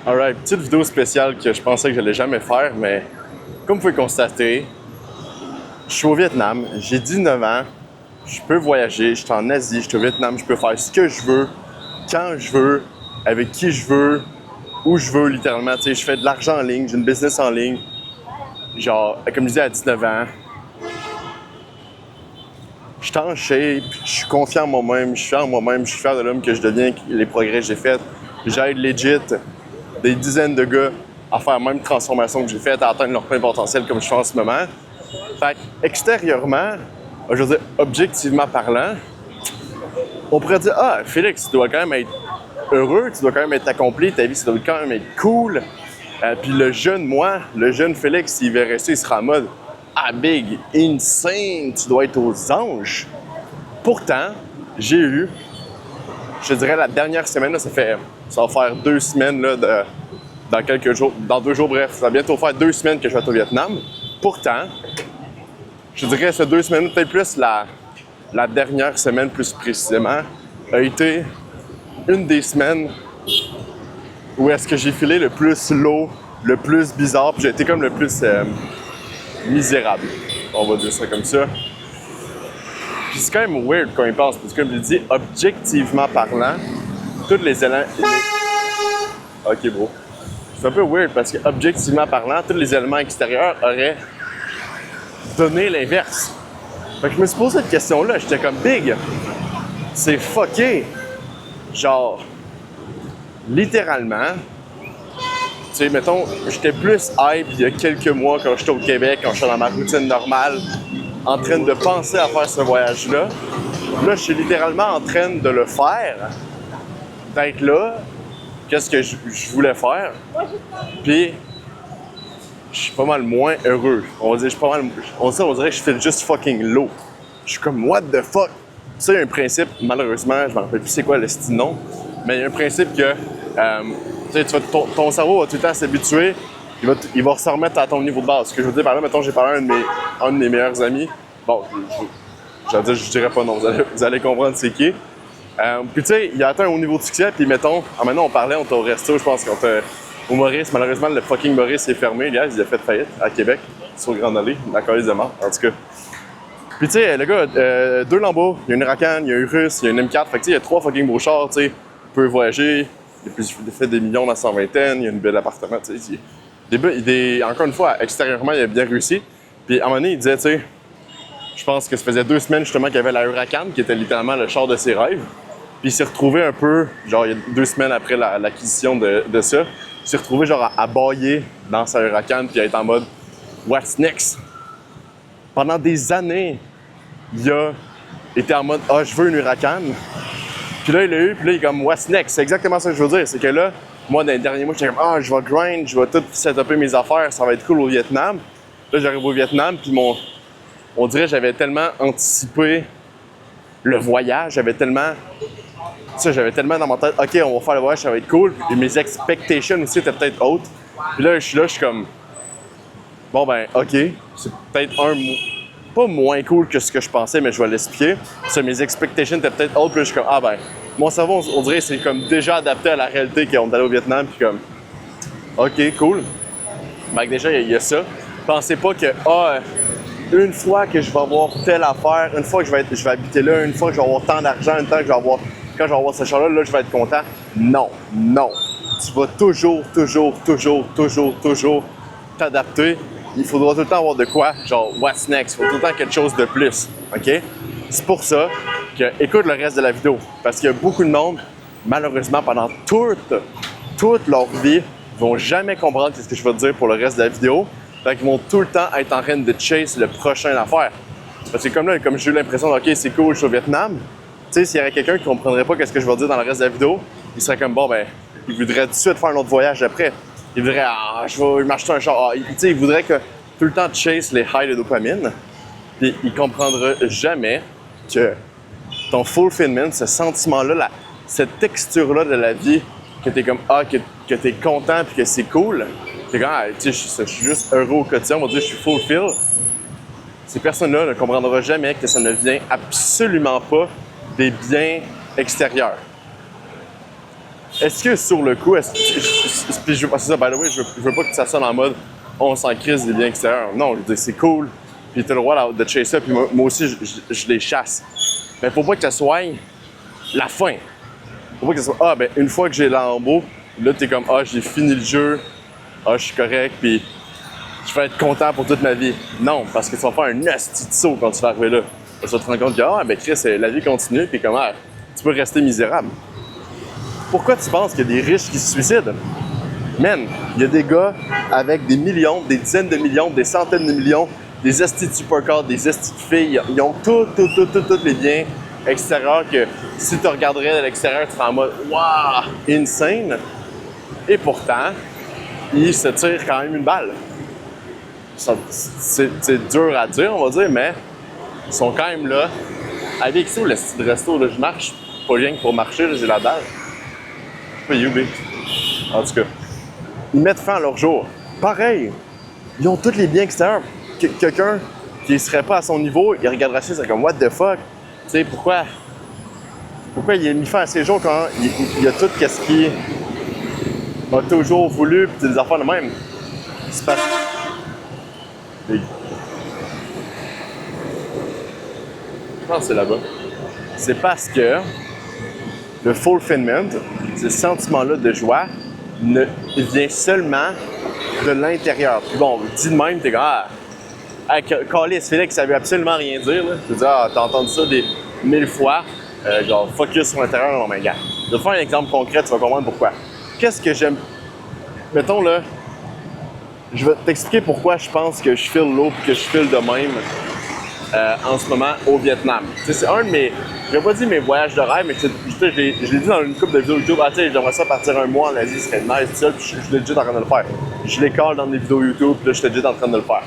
Alright, petite vidéo spéciale que je pensais que j'allais jamais faire, mais comme vous pouvez constater, je suis au Vietnam, j'ai 19 ans, je peux voyager, je suis en Asie, je suis au Vietnam, je peux faire ce que je veux, quand je veux, avec qui je veux, où je veux littéralement. Tu sais, je fais de l'argent en ligne, j'ai une business en ligne. Genre, comme je disais à 19 ans, je suis en shape, je suis confiant en moi-même, je suis fier en moi-même, je suis fier de l'homme que je deviens, les progrès que j'ai faits. J'aide legit des dizaines de gars à faire la même transformation que j'ai faite, à atteindre leur plein potentiel comme je fais en ce moment. Fait extérieurement, je veux dire, objectivement parlant, on pourrait dire, ah, Félix, tu dois quand même être heureux, tu dois quand même être accompli, ta vie, ça doit quand même être cool. Puis le jeune moi, le jeune Félix, s'il verrait ça, il sera en mode, ah, big, insane, tu dois être aux anges. Pourtant, j'ai eu, je te dirais, la dernière semaine, là, ça va faire 2 semaines, là, dans quelques jours, dans 2 jours, bref, ça va bientôt faire 2 semaines que je vais être au Vietnam. Pourtant, je dirais ces 2 semaines, peut-être plus la dernière semaine plus précisément, a été une des semaines où est-ce que j'ai filé le plus low, le plus bizarre, puis j'ai été comme le plus misérable. On va dire ça comme ça. Puis c'est quand même weird quand il pense, parce que comme je l'ai dit, objectivement parlant, tous les éléments... Ok, bro. C'est un peu weird parce que, objectivement parlant, tous les éléments extérieurs auraient donné l'inverse. Fait que je me suis posé cette question-là, j'étais comme big. C'est fucké. Genre, littéralement, tu sais, mettons, j'étais plus hype il y a quelques mois quand j'étais au Québec, quand j'étais dans ma routine normale, en train de penser à faire ce voyage-là. Là, je suis littéralement en train de le faire, d'être là. Qu'est-ce que je voulais faire? Puis, je suis pas mal moins heureux. On va dire, je suis pas mal. On dirait que je fais juste fucking low. Je suis comme, what the fuck? Ça, il y a un principe, malheureusement, je me rappelle plus c'est quoi le style nom, mais il y a un principe que ton cerveau va tout le temps s'habituer, il va se remettre à ton niveau de base. Ce que je veux dire par là, mettons, j'ai parlé à un de mes meilleurs amis. Bon, je dirais pas non, vous allez comprendre c'est qui. Puis tu sais, il a atteint un haut niveau de succès, puis mettons, maintenant on parlait, on était au resto, je pense qu'on était au Maurice. Malheureusement, le fucking Maurice est fermé, il a fait faillite à Québec, sur Grande Allée, la colise de mort, en tout cas. Puis tu sais, le gars, 2 Lambeaux, il y a une Huracan, il y a un Urus, il y a une M4, fait que tu sais, il y a 3 fucking beaux chars, tu sais, il peut voyager, il fait des millions dans sa vingtaine, il y a une belle appartement, tu sais. Encore une fois, extérieurement, il a bien réussi. Puis à un moment donné, il disait, tu sais, je pense que ça faisait 2 semaines justement qu'il y avait la Huracan, qui était littéralement le char de ses rêves. Puis il s'est retrouvé un peu, genre il y a 2 semaines après l'acquisition de ça, il s'est retrouvé genre à bâiller dans sa Huracan puis à être en mode « What's next? » Pendant des années, il a été en mode « Ah, je veux une Huracan. » Puis là, il l'a eu, puis là, il est comme « What's next? » C'est exactement ça que je veux dire. C'est que là, moi, dans les derniers mois, j'étais comme « Ah, je vais grind, je vais tout setuper mes affaires, ça va être cool au Vietnam. » Là, j'arrive au Vietnam, puis on dirait que j'avais tellement anticipé le voyage, j'avais tellement dans ma tête, OK, on va faire le voyage, ça va être cool. Et mes expectations aussi étaient peut-être hautes. Puis là, je suis comme, bon ben, OK, c'est peut-être pas moins cool que ce que je pensais, mais je vais l'expliquer. Ça, mes expectations étaient peut-être hautes, puis là, je suis comme, ah ben, mon cerveau, on dirait que c'est comme déjà adapté à la réalité qu'on est allé au Vietnam, puis comme, OK, cool. Ben, déjà, il y a ça. Pensez pas que, une fois que je vais avoir telle affaire, une fois que je vais habiter là, une fois que je vais avoir tant d'argent, quand je vais avoir ce char-là, là, je vais être content. Non. Tu vas toujours t'adapter. Il faudra tout le temps avoir de quoi, genre, what's next? Il faut tout le temps quelque chose de plus, OK? C'est pour ça que écoute le reste de la vidéo. Parce qu'il y a beaucoup de monde, malheureusement, pendant toute leur vie, vont jamais comprendre ce que je vais te dire pour le reste de la vidéo. Fait qu'ils vont tout le temps être en train de chase le prochain affaire. Parce que comme j'ai eu l'impression de, OK, c'est cool, je suis au Vietnam. Tu sais, s'il y avait quelqu'un qui ne comprendrait pas ce que je vais dire dans le reste de la vidéo, il serait comme, bon, ben, il voudrait tout de suite faire un autre voyage après. Il voudrait, je vais m'acheter un char. Tu sais, il voudrait que tout le temps chase les highs de dopamine. Puis il comprendra jamais que ton fulfillment, ce sentiment-là, cette texture-là de la vie, que t'es comme, que t'es content puis que c'est cool. T'es comme, tu sais, je suis juste heureux au quotidien, on va dire, je suis fulfill. Ces personnes-là ne comprendront jamais que ça ne vient absolument pas des biens extérieurs. est-ce que sur le coup, puis c'est ça, by the way, je veux pas que ça sonne en mode on s'en crisse des biens extérieurs. Non, je veux dire, c'est cool, puis t'as le droit de chasser ça, puis moi aussi, je les chasse. Mais faut pas que ça soit la fin. Faut pas que ça soit, une fois que j'ai l'embo, là, t'es comme, j'ai fini le jeu, je suis correct, puis je vais être content pour toute ma vie. Non, parce que tu vas faire un asti de saut quand tu vas arriver là. Tu vas te rendre compte que, Chris, la vie continue, puis comment, tu peux rester misérable. Pourquoi tu penses qu'il y a des riches qui se suicident? Man, il y a des gars avec des millions, des dizaines de millions, des centaines de millions, des estis de supercars, des estis de filles, ils ont tous les biens extérieurs que si tu regarderais de l'extérieur, tu serais en mode « Wow! Insane! » Et pourtant, ils se tirent quand même une balle. C'est dur à dire, on va dire, mais ils sont quand même là. Avec ça, le style de resto, là, je marche pas rien que pour marcher, là, j'ai la dalle. Pas you, big. En tout cas, ils mettent fin à leur jour. Pareil, ils ont tous les biens extérieurs. Quelqu'un qui ne serait pas à son niveau, il regarderait ça, c'est comme « What the fuck? » Tu sais, pourquoi il a mis fin à ses jours quand il a tout ce qu'il a toujours voulu, puis des affaires de même? C'est parce que... Je pense que c'est là-bas. C'est parce que le fulfillment, ce sentiment-là de joie, vient seulement de l'intérieur. Puis bon, dit de même, t'es comme Calice, Félix, ça veut absolument rien dire. Là. Je veux dire, t'as entendu ça des 1000 fois. Genre, focus sur l'intérieur, non, mais gars. Je vais te faire un exemple concret, tu vas comprendre pourquoi. Qu'est-ce que j'aime? Mettons là, je vais t'expliquer pourquoi je pense que je file l'eau et que je file de même en ce moment au Vietnam. T'sais, c'est un de mes, je vais pas dire mes voyages de rêve, mais je l'ai dit dans une couple de vidéos YouTube. J'aimerais ça partir un mois en Asie, ce serait nice, ça, puis je l'ai déjà en train de le faire. Je les colle dans des vidéos YouTube, puis là, je suis déjà en train de le faire.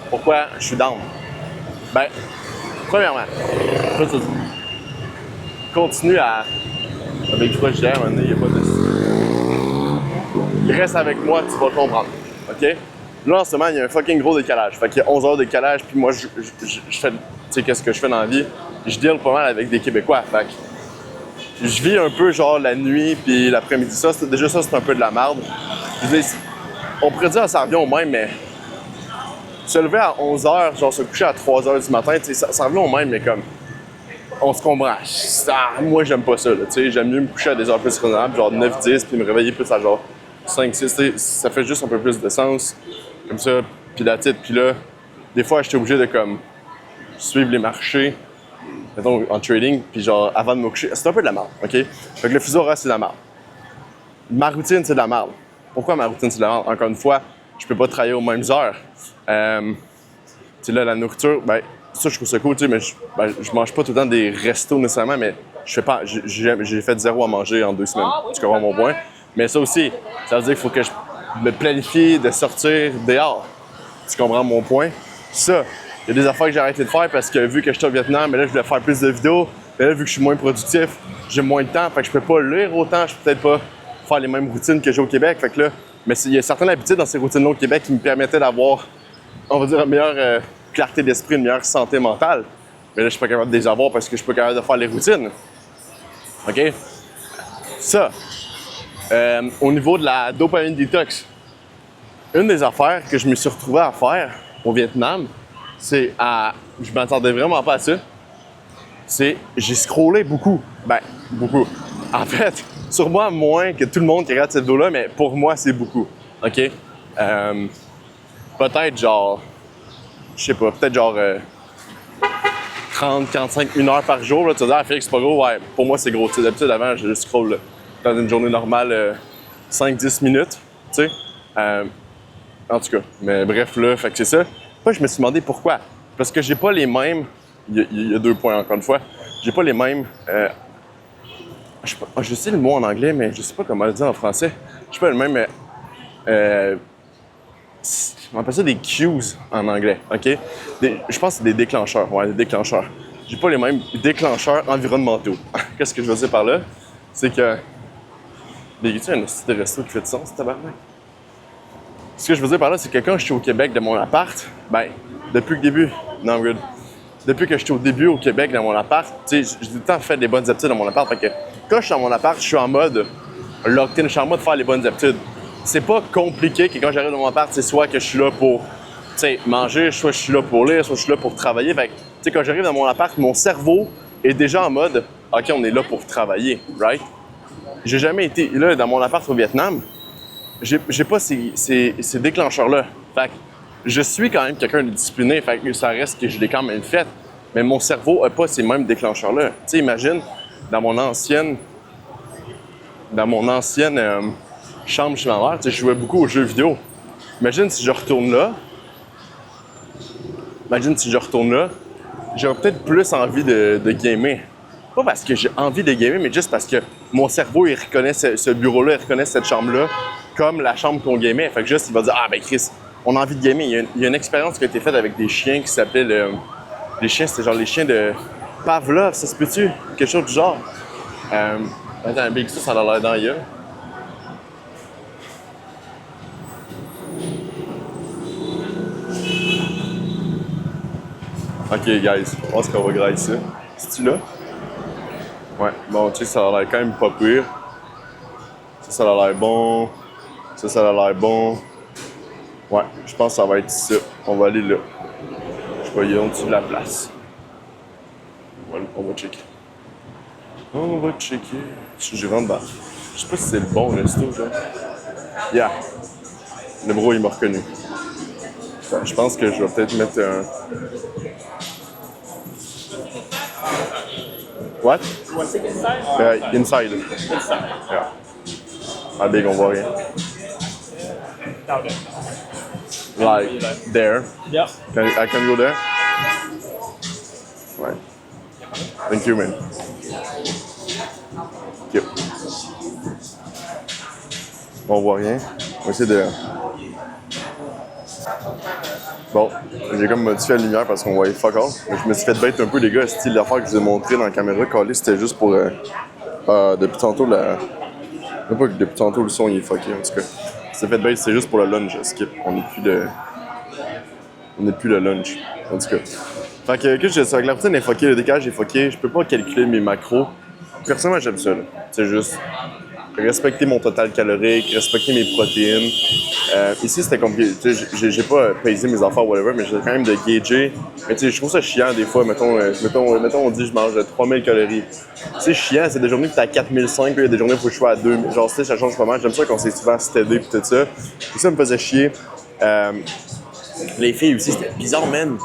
Pourquoi je suis down? Ben, premièrement, continue à. Avec du projet, il n'y a pas de. Reste avec moi, tu vas comprendre. OK? Là, en ce moment, il y a un fucking gros décalage. Fait qu'il y a 11 heures de décalage, puis moi, je fais. Tu sais, qu'est-ce que je fais dans la vie? Je deal pas mal avec des Québécois. Fait que je vis un peu, genre, la nuit, puis l'après-midi. Déjà, ça, c'est un peu de la merde. Je dis, on pourrait dire, ça revient au même, mais. Se lever à 11 h, genre, se coucher à 3 h du matin, tu sais, ça revient au même, mais comme. On se comprend. Moi, j'aime pas ça, là. Tu sais, j'aime mieux me coucher à des heures plus raisonnables, genre 9-10, puis me réveiller plus à genre 5-6. Ça fait juste un peu plus de sens. Comme ça, puis la titre. Puis là, des fois, j'étais obligé de, comme, suivre les marchés, mettons, en trading, puis genre, avant de me coucher. C'est un peu de la merde, OK? Fait que le fuseau horaire, c'est de la merde. Ma routine, c'est de la merde. Pourquoi ma routine, c'est de la merde? Encore une fois, je peux pas travailler aux mêmes heures. Tu sais, là, la nourriture, ben, ça, je trouve ça cool, tu sais, mais je mange pas tout le temps des restos nécessairement, mais je fais pas, j'ai fait 0 à manger en 2 semaines. Tu comprends mon point? Mais ça aussi, ça veut dire qu'il faut que je me planifie de sortir dehors. Tu comprends mon point? Ça, il y a des affaires que j'ai arrêté de faire parce que vu que je suis au Vietnam, mais là, je voulais faire plus de vidéos. Mais là, vu que je suis moins productif, j'ai moins de temps, fait que je peux pas lire autant, je peux peut-être pas faire les mêmes routines que j'ai au Québec. Fait que là, mais il y a certaines habitudes dans ces routines-là au Québec qui me permettaient d'avoir, on va dire, une meilleure clarté d'esprit, une meilleure santé mentale. Mais là, je suis pas capable de les avoir parce que je suis pas capable de faire les routines. OK? Ça. Au niveau de la dopamine detox, une des affaires que je me suis retrouvé à faire au Vietnam, c'est je m'attendais vraiment pas à ça. J'ai scrollé beaucoup. Ben, beaucoup. En fait, sur moi, moins que tout le monde qui regarde cette vidéo-là, mais pour moi, c'est beaucoup. OK? Peut-être genre, je sais pas, peut-être genre 30, 45, 1 heure par jour. Là, tu vas dire, Félix, c'est pas gros. Ouais, pour moi, c'est gros. T'sais, d'habitude, avant, je scroll là, dans une journée normale 5-10 minutes. Tu sais? En tout cas, mais bref, là, fait que c'est ça. Moi, je me suis demandé pourquoi. Parce que j'ai pas les mêmes. Il y a 2 points, encore une fois. J'ai pas les mêmes. Je sais le mot en anglais, mais je sais pas comment le dire en français. J'ai pas le même. On appelle ça des cues en anglais, OK? Je pense que c'est des déclencheurs. Ouais, des déclencheurs. J'ai pas les mêmes déclencheurs environnementaux. Qu'est-ce que je veux dire par là? C'est que. Mais y a-tu un petit resto qui fait du sens, tabarnak? Ce que je veux dire par là, c'est que quand je suis au Québec de mon appart, ben, depuis le début, non, good. Depuis que je suis au début au Québec dans mon appart, tu sais, j'ai tout le temps fait des bonnes habitudes dans mon appart. Fait que quand je suis dans mon appart, je suis en mode locked in, je suis en mode faire les bonnes habitudes. C'est pas compliqué que quand j'arrive dans mon appart, c'est soit que je suis là pour manger, soit je suis là pour lire, soit je suis là pour travailler. Fait que, quand j'arrive dans mon appart, mon cerveau est déjà en mode « OK, on est là pour travailler, right? » J'ai jamais été là dans mon appart au Vietnam. J'ai pas ces déclencheurs-là. Fait que je suis quand même quelqu'un de discipliné, fait que ça reste que je l'ai quand même fait. Mais mon cerveau a pas ces mêmes déclencheurs-là. Tu sais, imagine, dans mon ancienne chambre chez ma mère, je jouais beaucoup aux jeux vidéo. Imagine si je retourne là, j'aurais peut-être plus envie de gamer. Pas parce que j'ai envie de gamer, mais juste parce que mon cerveau, il reconnaît ce bureau-là, il reconnaît cette chambre-là comme la chambre qu'on gamait. Fait que juste, il va dire « Ah, ben Chris, on a envie de gamer. » Il y a une expérience qui a été faite avec des chiens qui s'appelait les chiens, c'était genre les chiens de Pavlov, ça se peut-tu? Quelque chose du genre. Attends, Big, ça a l'air dans l'œil. Ok, guys, je pense qu'on va grailler ça. C'est-tu là? Ouais, bon, tu sais, ça a l'air quand même pas pire. Ça a l'air bon. Ça a l'air bon. Ouais, je pense que ça va être ça. On va aller là. Je vais y aller en dessous de la place. On va checker. On va checker. Je rentre dans. Je sais pas si c'est le bon resto, genre. Yeah. Le bro, il m'a reconnu. Je pense que je vais peut-être mettre un. What? You want to take inside? Inside. Inside. Yeah. Ah, big, on voit rien. Down there. Like, there. Yep. I can go there? Ouais. Thank you, man. Ok. On voit rien. On va essayer de. Bon, j'ai comme modifié la lumière parce qu'on voyait fuck all. Je me suis fait bête un peu, les gars. Style l'affaire que je vous ai montré dans la caméra, calé, c'était juste pour. Depuis tantôt, pas que depuis tantôt, le son il est fucké, en tout cas. C'est fait bête, c'est juste pour le lunch, skip. On n'est plus le lunch, en tout cas. Fait que, qu'est-ce que je dis? La routine est fuckée, le décalage est fucké, je peux pas calculer mes macros. Personnellement, j'aime ça, là. C'est juste respecter mon total calorique, respecter mes protéines. Ici, c'était compliqué. J'ai pas pesé mes affaires, whatever, mais j'ai quand même de gager. Mais tu sais, je trouve ça chiant des fois. Mettons, on dit je mange 3000 calories. C'est chiant, c'est des journées que t'es à 4005, puis il y a des journées où il faut que je sois à 2000. Genre, tu sais, ça change pas mal. J'aime ça quand c'est souvent stédé puis tout ça. Et ça me faisait chier. Les filles aussi, c'était bizarre, man.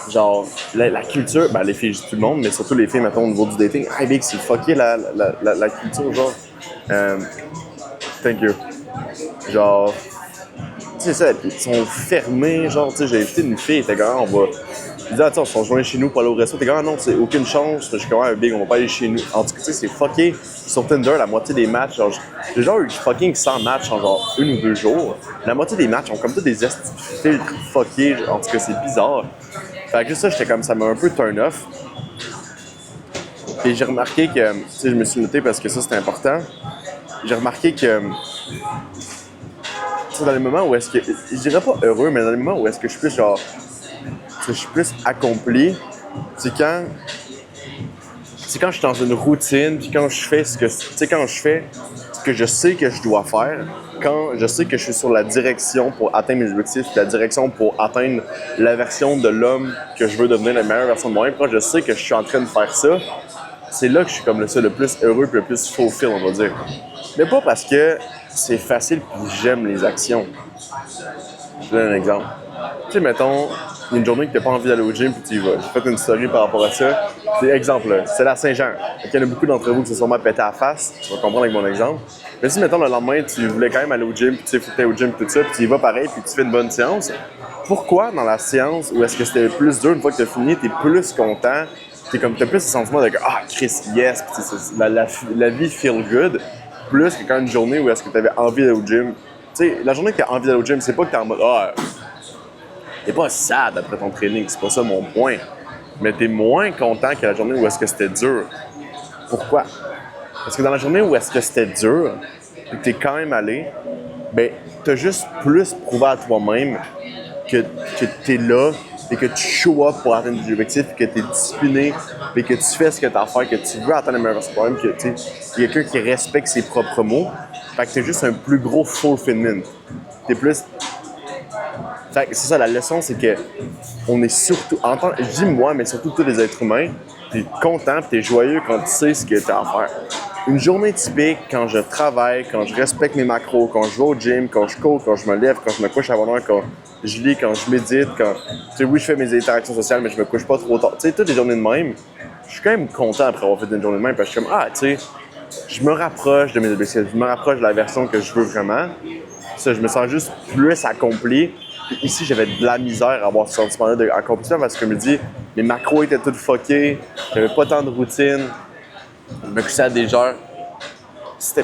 Genre, la culture, ben les filles, tout le monde, mais surtout les filles, mettons, au niveau du dating. Hey, big, c'est fucké la culture, genre. Thank you. Genre, tu sais ça, ils sont fermés, genre, tu sais, j'ai invité une fille, t'es quand on va. Je dis, attends, on se rejoint chez nous pour aller au resto. T'es quand non, c'est aucune chance. Je suis quand même big, on va pas aller chez nous. En tout cas, tu sais, c'est fucké. Sur Tinder, la moitié des matchs, genre, j'ai genre eu fucking 100 matchs en genre 1 ou 2 jours. La moitié des matchs ont comme tous des filtres fuckés. En tout cas, c'est bizarre. Fait que ça, j'étais comme, ça m'a un peu turn off. Et j'ai remarqué que, tu sais, je me suis noté parce que ça, c'était important. J'ai remarqué que, dans les moments où est-ce que, je dirais pas heureux, mais dans les moments où est-ce que je suis plus genre, je suis plus accompli, c'est quand je suis dans une routine, puis quand je fais ce que je sais que je dois faire, quand je sais que je suis sur la direction pour atteindre mes objectifs, la direction pour atteindre la version de l'homme que je veux devenir, la meilleure version de moi-même, quand je sais que je suis en train de faire ça, c'est là que je suis comme le plus heureux et le plus fulfill, on va dire. Mais pas parce que c'est facile et j'aime les actions. Je te donne un exemple. Tu sais, mettons, il y a une journée que tu n'as pas envie d'aller au gym puis tu y vas. J'ai fait une story par rapport à ça. C'est exemple, là, c'est la Saint-Jean. Il y en a beaucoup d'entre vous qui se sont sûrement pété à la face. Tu vas comprendre avec mon exemple. Mais si, mettons, le lendemain, tu voulais quand même aller au gym, puis tu sais, faut que tu ailles au gym tout ça, puis tu y vas pareil, puis tu fais une bonne séance, pourquoi dans la séance où est-ce que c'était plus dur, une fois que tu as fini, tu es plus content, t'as plus le sentiment de « Ah, Chris, yes! » La vie feel good, plus que quand une journée où est-ce que tu avais envie d'aller au gym. Tu sais, la journée que tu as envie d'aller au gym, c'est pas que tu es en mode « Ah, t'es pas sad après ton training, c'est pas ça mon point. » Mais t'es moins content que la journée où est-ce que c'était dur. Pourquoi? Parce que dans la journée où est-ce que c'était dur, et que t'es quand même allé, ben, t'as juste plus prouvé à toi-même que t'es là et que tu show up pour atteindre tes objectifs, que tu es discipliné, et que tu fais ce que tu as à faire, que tu veux atteindre le meilleur problème, que tu es quelqu'un qui respecte ses propres mots, fait que tu es juste un plus gros fulfillment. Tu es plus. Fait que c'est ça, la leçon, c'est que on est surtout, je dis moi, mais surtout tous les êtres humains, t'es content, t'es joyeux quand tu sais ce que t'as à faire. Une journée typique, quand je travaille, quand je respecte mes macros, quand je vais au gym, quand je cours, quand je me lève, quand je me couche à bonne heure, quand je lis, quand je médite, quand, tu sais, oui, je fais mes interactions sociales, mais je me couche pas trop tard. Tu sais, toutes les journées de même, je suis quand même content après avoir fait une journée de même, parce que je suis comme, tu sais, je me rapproche de mes objectifs, je me rapproche de la version que je veux vraiment. Ça, je me sens juste plus accompli. Puis ici, j'avais de la misère à avoir ce sentiment-là d'accomplissement parce que je me dis, mes macros étaient toutes fuckés, j'avais pas tant de routine, je me couchais à des heures.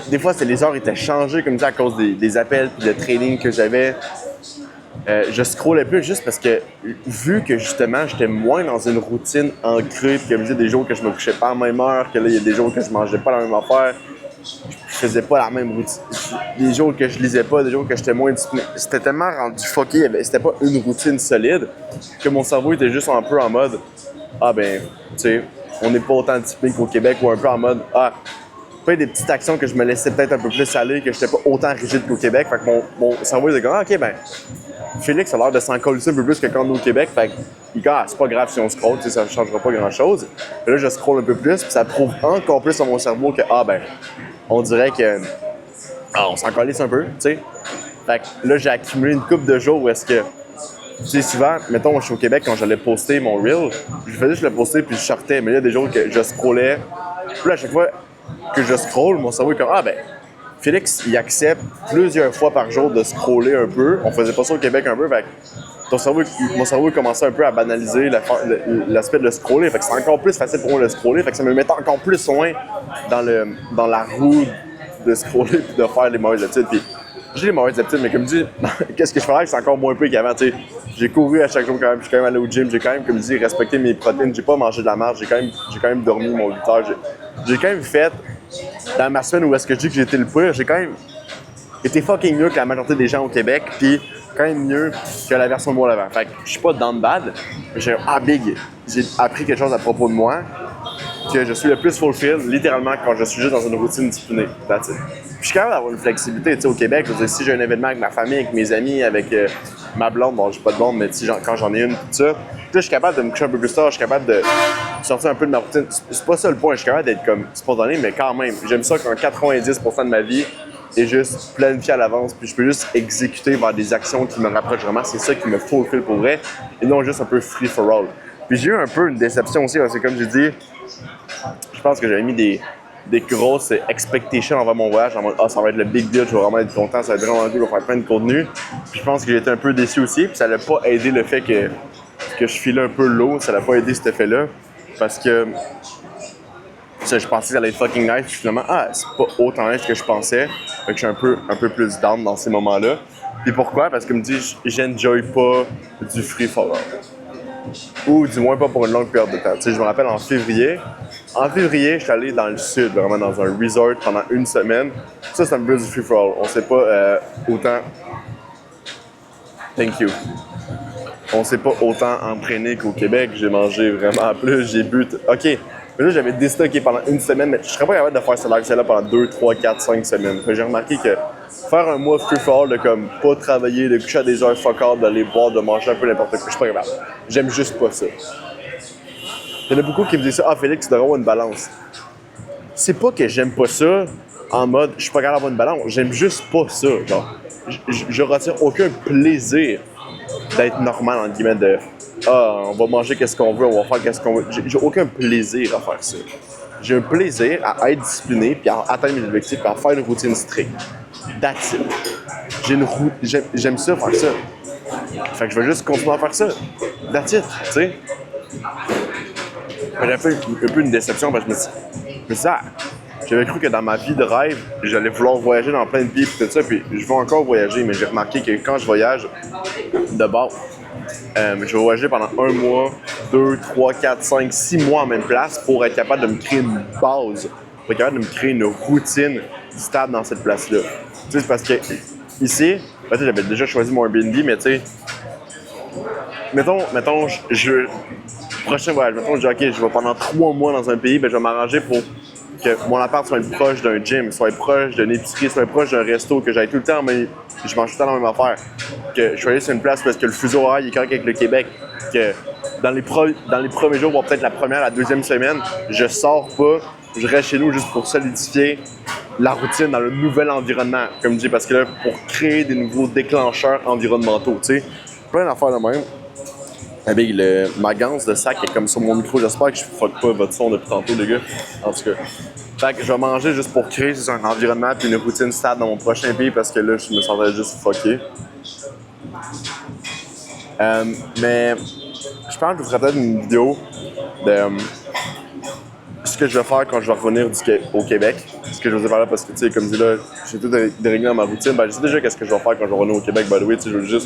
Des fois, les heures étaient changées comme ça à cause des appels puis de training que j'avais. Je scrollais plus juste parce que, vu que justement, j'étais moins dans une routine ancrée, puis comme je disais, des jours que je me couchais pas à la même heure, que là, il y a des jours que je mangeais pas la même affaire, je faisais pas la même routine. Des jours que je lisais pas, des jours que j'étais moins discipliné. C'était tellement rendu fucké, c'était pas une routine solide, que mon cerveau était juste un peu en mode, tu sais, on n'est pas autant discipliné qu'au Québec, ou un peu en mode, pas des petites actions que je me laissais peut-être un peu plus aller, que j'étais pas autant rigide qu'au Québec. Fait que mon cerveau était comme, Félix a l'air de s'en coller un peu plus que quand on est au Québec. Fait que, c'est pas grave si on scroll, ça ne changera pas grand-chose. Mais là, je scroll un peu plus, puis ça prouve encore plus à mon cerveau que, on dirait que, on s'en collisse un peu, tu sais. Fait que là, j'ai accumulé une couple de jours où est-ce que, tu sais, souvent, mettons, je suis au Québec, quand j'allais poster mon reel, je faisais juste le poster puis je sortais. Mais il y a des jours que je scrollais. Puis là, à chaque fois que je scroll, mon cerveau est comme, Félix, il accepte plusieurs fois par jour de scroller un peu. On faisait pas ça au Québec un peu, fait que mon cerveau commençait un peu à banaliser l'aspect de le scroller. Fait que c'est encore plus facile pour moi de le scroller. Fait que ça me mettait encore plus loin dans la roue de scroller et de faire les mauvaises habitudes. Puis j'ai les mauvaises habitudes, mais comme je dis, qu'est-ce que je ferais, c'est encore moins peu qu'avant. T'sais. J'ai couru à chaque jour quand même, je suis quand même allé au gym, j'ai quand même, comme je dis, respecté mes protéines, j'ai pas mangé de la marge, j'ai quand même dormi mon 8 heures. J'ai quand même fait, dans ma semaine où est-ce que je dis que j'ai été le pire, j'ai quand même été fucking mieux que la majorité des gens au Québec, puis quand même mieux que la version de moi d'avant. Fait que je suis pas down bad, mais j'ai appris quelque chose à propos de moi, que je suis le plus fulfilled, littéralement, quand je suis juste dans une routine disciplinée. That's it. Puis je suis capable d'avoir une flexibilité, tu sais, au Québec. Je veux dire, si j'ai un événement avec ma famille, avec mes amis, avec ma blonde, bon, j'ai pas de blonde, mais quand j'en ai une, tout ça, je suis capable de me coucher un peu plus tard, je suis capable de sortir un peu de ma routine. C'est pas ça le point, je suis capable d'être comme spontané, mais quand même, j'aime ça quand 90% de ma vie est juste planifié à l'avance, puis je peux juste exécuter vers des actions qui me rapprochent vraiment. C'est ça qui me fulfill pour vrai, et non juste un peu free for all. Puis j'ai eu un peu une déception aussi, parce que comme j'ai dit, je pense que j'avais mis des grosses expectations envers mon voyage, en mode ça va être le big deal, je vais vraiment être content, ça va être vraiment cool, je vais faire plein de contenu. Puis je pense que j'ai été un peu déçu aussi, puis ça n'a pas aidé le fait que je filais un peu l'eau, ça n'a pas aidé cet effet-là, parce que je pensais que ça allait être fucking nice, puis finalement, c'est pas autant nice que je pensais, fait que je suis un peu plus down dans ces moments-là. Puis pourquoi? Parce que me dit, j'enjoy pas du free for all. Ou du moins pas pour une longue période de temps. Tu sais, je me rappelle en février, je suis allé dans le sud, vraiment dans un resort pendant une semaine. Ça, c'est un peu du free for all. On s'est pas autant... Thank you. On s'est pas autant entraîné qu'au Québec. J'ai mangé vraiment plus, j'ai bu... OK, mais là, j'avais déstocké pendant une semaine, mais je serais pas capable de faire ce lifestyle-là pendant 2, 3, 4, 5 semaines. J'ai remarqué que faire un mois free for all, de comme pas travailler, de coucher à des heures fuck all, d'aller boire, de manger un peu n'importe quoi, je suis pas capable. J'aime juste pas ça. Il y en a beaucoup qui me disent ça, Félix, tu devrais avoir une balance. C'est pas que j'aime pas ça en mode je suis pas capable d'avoir une balance, j'aime juste pas ça. Genre, je retire aucun plaisir d'être normal, entre guillemets, de on va manger qu'est-ce qu'on veut, on va faire qu'est-ce qu'on veut. J'ai aucun plaisir à faire ça. J'ai un plaisir à être discipliné, puis à atteindre mes objectifs, puis à faire une routine stricte. That's it. J'aime ça, faire ça. Fait que je vais juste continuer à faire ça. That's it, tu sais. J'ai fait un peu une déception parce que je me suis dit, j'avais cru que dans ma vie de rêve, j'allais vouloir voyager dans plein de pays et tout ça, puis je veux encore voyager, mais j'ai remarqué que quand je voyage, de base, je vais voyager pendant 1 mois, 2, 3, 4, 5, 6 mois en même place pour être capable de me créer une base, pour être capable de me créer une routine stable dans cette place-là. Tu sais, c'est parce que ici, j'avais déjà choisi mon Airbnb, mais tu sais, mettons, prochain voyage, mettons, je dis, OK, je vais pendant 3 mois dans un pays, ben, je vais m'arranger pour que mon appart soit proche d'un gym, soit proche d'une épicerie, soit proche d'un resto, que j'aille tout le temps, mais je mange tout le temps la même affaire. Que je suis allé sur une place parce que le fuseau horaire est correct avec le Québec. Que dans les premiers jours, voire peut-être la première, la deuxième semaine, je sors pas, je reste chez nous juste pour solidifier la routine dans le nouvel environnement, comme je dis, parce que là, pour créer des nouveaux déclencheurs environnementaux, tu sais, plein d'affaires de même. Avec ma ganse de sac est comme sur mon micro. J'espère que je fuck pas votre son depuis tantôt, les gars. En tout cas. Fait que je vais manger juste pour créer un environnement puis une routine stable dans mon prochain pays parce que là, je me sentais juste fucké. Mais je pense que je vous ferai peut-être une vidéo de ce que je vais faire quand je vais revenir au Québec. Ce que je vous ai parlé parce que, tu sais, comme je dis là, j'ai tout déréglé dans ma routine. Ben, je sais déjà qu'est-ce que je vais faire quand je vais revenir au Québec, by the way. Tu sais,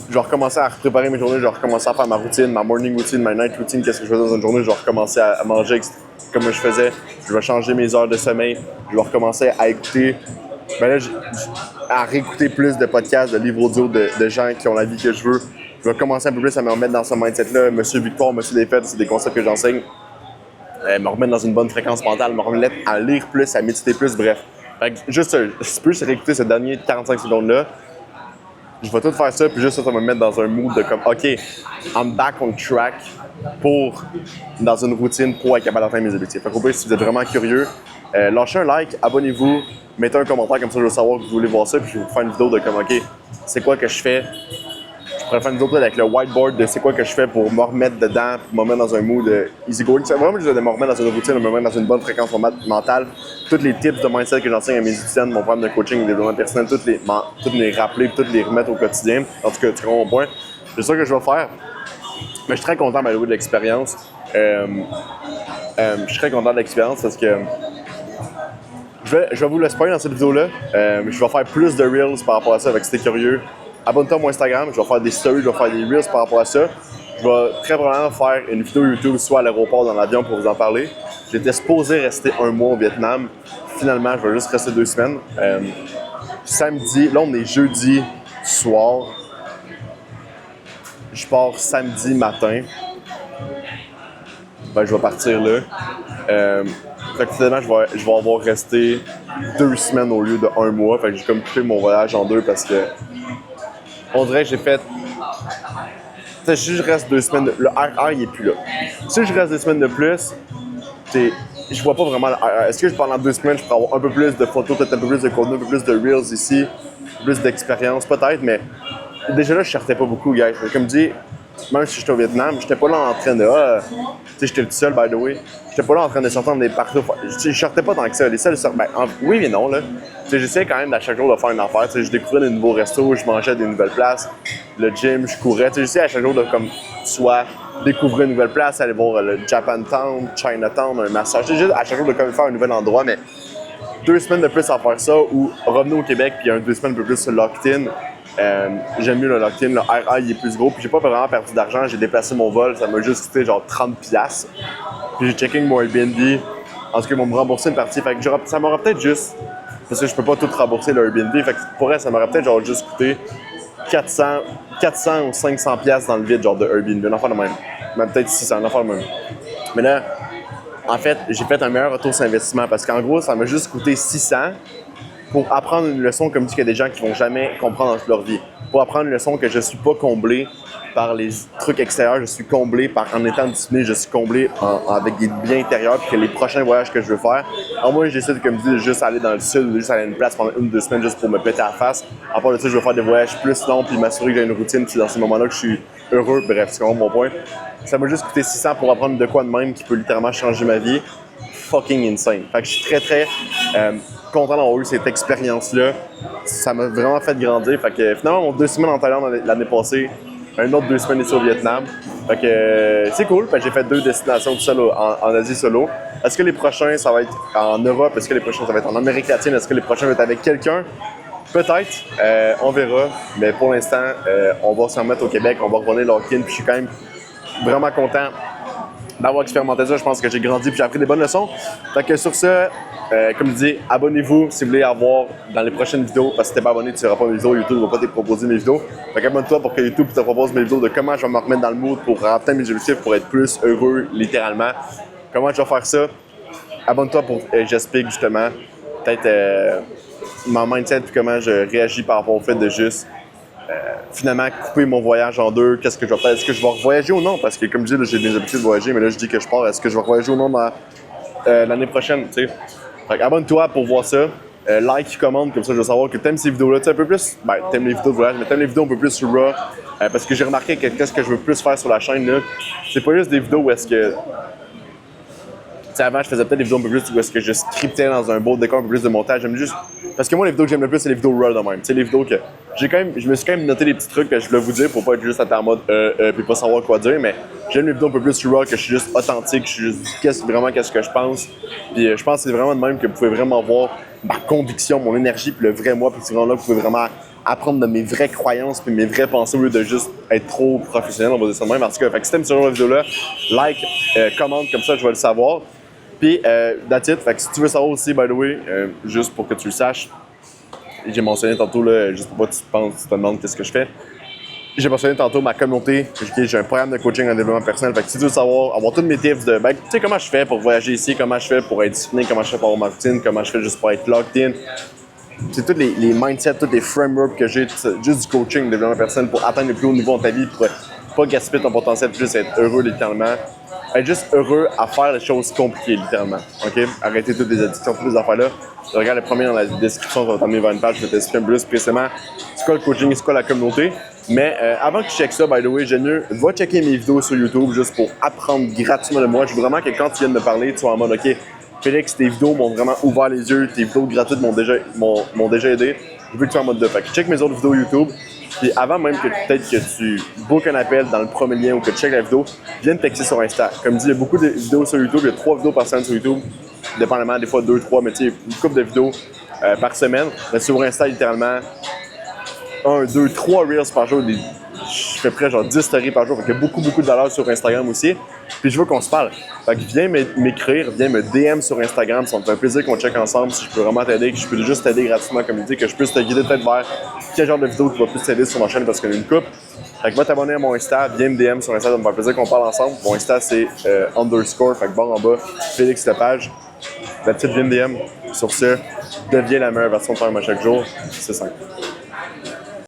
je vais recommencer à préparer mes journées, je vais recommencer à faire ma routine, ma morning routine, ma night routine, qu'est-ce que je fais dans une journée, je vais recommencer à manger comme je faisais, je vais changer mes heures de sommeil, je vais recommencer à écouter, à réécouter plus de podcasts, de livres audio de gens qui ont la vie que je veux. Je vais commencer un peu plus à me remettre dans ce mindset-là. Monsieur Victoire, Monsieur Desfaites, c'est des concepts que j'enseigne. Me remettre dans une bonne fréquence mentale, me remettre à lire plus, à méditer plus, bref. Fait que juste, si tu peux réécouter ce dernier 45 secondes-là, je vais tout faire ça, puis juste ça va me mettre dans un mood de comme, OK, I'm back on track dans une routine pour être capable d'atteindre mes objectifs. Fait qu'au pire, si vous êtes vraiment curieux, lâchez un like, abonnez-vous, mettez un commentaire comme ça, je veux savoir que vous voulez voir ça, puis je vais vous faire une vidéo de comme, OK, c'est quoi que je fais. Je pourrais faire une vidéo avec le whiteboard de c'est quoi que je fais pour me remettre dedans, pour me mettre dans un mood easy going. C'est vraiment juste de me remettre dans une routine, de me remettre dans une bonne fréquence mentale. Tous les tips de mindset que j'enseigne à mes étudiants, mon programme de coaching, de développement personnel, toutes les rappeler, toutes les remettre au quotidien. En tout cas, tu comprends mon point. C'est ça que je vais faire. Mais je suis très content de l'expérience. Je suis très content de l'expérience parce que je vais vous le spoiler dans cette vidéo-là. Je vais faire plus de reels par rapport à ça, avec si t'es curieux. Abonne-toi à mon Instagram, je vais faire des stories, je vais faire des reels par rapport à ça. Je vais très probablement faire une vidéo YouTube, soit à l'aéroport, dans l'avion, pour vous en parler. J'étais supposé rester 1 mois au Vietnam. Finalement, je vais juste rester 2 semaines. Samedi, là on est jeudi soir. Je pars samedi matin. Ben, je vais partir là. Fait que finalement, je vais avoir resté 2 semaines au lieu de 1 mois. Fait que j'ai comme coupé mon voyage en 2 parce que on dirait que j'ai fait. Si je reste 2 semaines, le RR il est plus là. Si je reste 2 semaines de plus, je vois pas vraiment le RR. Est-ce que pendant 2 semaines, je pourrais avoir un peu plus de photos, peut-être un peu plus de contenu, un peu plus de reels ici, plus d'expérience, peut-être, mais déjà là, je sortais pas beaucoup, guys. Comme dit, même si j'étais au Vietnam, j'étais pas là en train de. Tu sais, j'étais tout seul, by the way. J'étais pas là en train de sortir des partout. Je sortais pas tant que ça. Les seuls sortent. Ben, oui, mais non, là. Tu sais, j'essayais quand même à chaque jour de faire une affaire. Tu sais, je découvrais des nouveaux restos, je mangeais des nouvelles places. Le gym, je courais. Tu sais, j'essayais à chaque jour de, comme, soit découvrir une nouvelle place, aller voir le Japantown, Chinatown, un massage. Tu sais, juste à chaque jour de comme, faire un nouvel endroit, mais 2 semaines de plus à faire ça ou revenir au Québec puis 2 semaines un peu plus locked-in. J'aime mieux le lock-in, le RA il est plus gros, puis j'ai pas vraiment perdu d'argent, j'ai déplacé mon vol, ça m'a juste coûté genre 30$. Puis j'ai checké mon Airbnb, en tout cas ils vont me rembourser une partie, fait que ça m'aurait peut-être juste, parce que je peux pas tout rembourser le Airbnb, fait que pour elle ça m'aurait peut-être genre juste coûté 400 ou 500$ dans le vide genre de Airbnb, un affaire de même, même peut-être 600, un affaire de même. Mais là, en fait, j'ai fait un meilleur retour sur investissement parce qu'en gros ça m'a juste coûté 600$. Pour apprendre une leçon, comme dit qu'il y a des gens qui vont jamais comprendre dans toute leur vie. Pour apprendre une leçon que je suis pas comblé par les trucs extérieurs, je suis comblé en étant discipliné, je suis comblé avec des biens intérieurs, puis que les prochains voyages que je veux faire, en moi j'essaie de, comme dit, de juste aller dans le sud, juste aller à une place pendant 1 ou 2 semaines juste pour me péter à la face. À part de ça, je veux faire des voyages plus longs, puis m'assurer que j'ai une routine, puis dans ces moments-là que je suis heureux, bref, c'est vraiment mon point. Ça m'a juste coûté 600 pour apprendre de quoi de même qui peut littéralement changer ma vie. Fucking insane. Fait que je suis très content d'avoir eu cette expérience-là. Ça m'a vraiment fait grandir. Fait que finalement, mon 2 semaines en Thaïlande l'année passée, un autre 2 semaines ici au Vietnam. Fait que c'est cool. Fait que j'ai fait 2 destinations tout seul en Asie solo. Est-ce que les prochains, ça va être en Europe? Est-ce que les prochains, ça va être en Amérique latine? Est-ce que les prochains vont être avec quelqu'un? Peut-être. On verra. Mais pour l'instant, on va se remettre au Québec. On va revenir lock-in. Puis je suis quand même vraiment content d'avoir expérimenté ça. Je pense que j'ai grandi puis j'ai appris des bonnes leçons. Fait que sur ce, comme je dis, abonnez-vous si vous voulez avoir dans les prochaines vidéos, parce que si t'es pas abonné, tu n'auras pas mes vidéos, YouTube ne va pas te proposer mes vidéos. Fait qu'abonne-toi pour que YouTube te propose mes vidéos de comment je vais me remettre dans le mood pour atteindre mes objectifs, pour être plus heureux, littéralement. Comment je vais faire ça? Abonne-toi pour j'explique justement peut-être mon mindset puis comment je réagis par rapport au fait de juste finalement couper mon voyage en deux. Qu'est-ce que je vais faire? Est-ce que je vais voyager ou non? Parce que comme je dis, là, j'ai des habitudes de voyager, mais là je dis que je pars. Est-ce que je vais voyager ou non dans l'année prochaine? T'sais? Fait abonne-toi pour voir ça. Like, commente, comme ça je veux savoir que t'aimes ces vidéos-là. Tu sais, un peu plus, ben, t'aimes les vidéos de voyage, mais t'aimes les vidéos un peu plus sur raw. Parce que j'ai remarqué que qu'est-ce que je veux plus faire sur la chaîne, là, c'est pas juste des vidéos où est-ce que. T'sais, avant, je faisais peut-être des vidéos un peu plus où est-ce que je scriptais dans un beau décor, un peu plus de montage. J'aime juste. Parce que moi, les vidéos que j'aime le plus, c'est les vidéos raw de même. Tu sais, les vidéos que. Je me suis quand même noté des petits trucs que je voulais vous dire pour pas être juste en mode puis pas savoir quoi dire, mais j'aime les vidéos un peu plus raw, que je suis juste authentique, je suis juste qu'est-ce que je pense. Puis je pense que c'est vraiment de même que vous pouvez vraiment voir ma conviction, mon énergie, puis le vrai moi, puis c'est vraiment là que vous pouvez vraiment apprendre de mes vraies croyances puis mes vraies pensées au lieu de juste être trop professionnel, on va dire ça de même. En tout cas, fait que si t'aimes ce genre de vidéo-là, like, commente, comme ça je vais le savoir. Puis, that's it. Fait que si tu veux savoir aussi, by the way, juste pour que tu le saches, j'ai mentionné tantôt, là, juste pour pas que tu te demandes qu'est-ce que je fais. J'ai mentionné tantôt ma communauté. J'ai un programme de coaching en développement personnel. Fait que si tu veux savoir, avoir tous mes tips de, ben, tu sais, comment je fais pour voyager ici, comment je fais pour être discipliné, comment je fais pour avoir ma routine, comment je fais juste pour être locked in. C'est tous les mindsets, tous les frameworks que j'ai, juste du coaching, de développement personnel pour atteindre le plus haut niveau dans ta vie, pour pas gaspiller ton potentiel, juste être heureux littéralement. Être juste heureux à faire les choses compliquées, littéralement. OK? Arrêtez toutes les addictions, toutes les affaires-là. Regarde le premier dans la description, ça va t'amener vers une page, je vais t'expliquer un peu plus précisément c'est quoi le coaching, c'est quoi la communauté. Mais avant que tu checkes ça, by the way, j'aime mieux, va checker mes vidéos sur YouTube juste pour apprendre gratuitement de moi. Je veux vraiment que quand tu viens de me parler, tu sois en mode OK, Félix, tes vidéos m'ont vraiment ouvert les yeux, tes vidéos gratuites m'ont déjà aidé. Je veux que tu sois en mode 2. Fait que check mes autres vidéos YouTube. Puis avant même que peut-être que tu bookes un appel dans le premier lien ou que tu checkes la vidéo, viens me texter sur Insta. Comme dit, il y a beaucoup de vidéos sur YouTube, il y a 3 vidéos par semaine sur YouTube, dépendamment, des fois 2, 3, mais tu sais, une couple de vidéos par semaine. Mais sur Insta, littéralement, 1, 2, 3 Reels par jour. Je fais près genre 10 stories par jour. Fait qu'il y a beaucoup de valeur sur Instagram aussi. Puis je veux qu'on se parle. Fait que viens m'écrire, viens me DM sur Instagram. Ça me fait un plaisir qu'on check ensemble. Si je peux vraiment t'aider, que je peux juste t'aider gratuitement comme il dit, que je puisse te guider peut-être vers quel genre de vidéo qui va plus t'aider sur ma chaîne parce qu'on a une coupe. Fait que va t'abonner à mon Insta, viens me DM sur Insta, ça me fait plaisir qu'on parle ensemble. Mon Insta c'est underscore, fait que barre en bas, Félix Lepage. La petite viens me DM. Sur ce, deviens la meilleure version de toi-même à chaque jour. C'est simple.